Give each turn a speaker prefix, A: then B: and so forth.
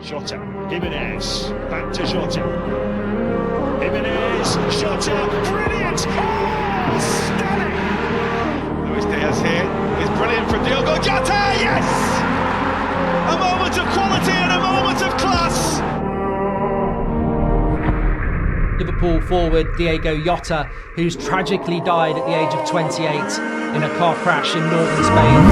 A: Jota, Jimenez, back to Jota. Jimenez, Jota, brilliant! Oh, stunning!
B: Luis Diaz here is brilliant from Diogo Jota, yes! A moment of quality and a moment of class!
C: Liverpool forward Diogo Jota, who's tragically died at the age of 28 in a car crash in northern Spain.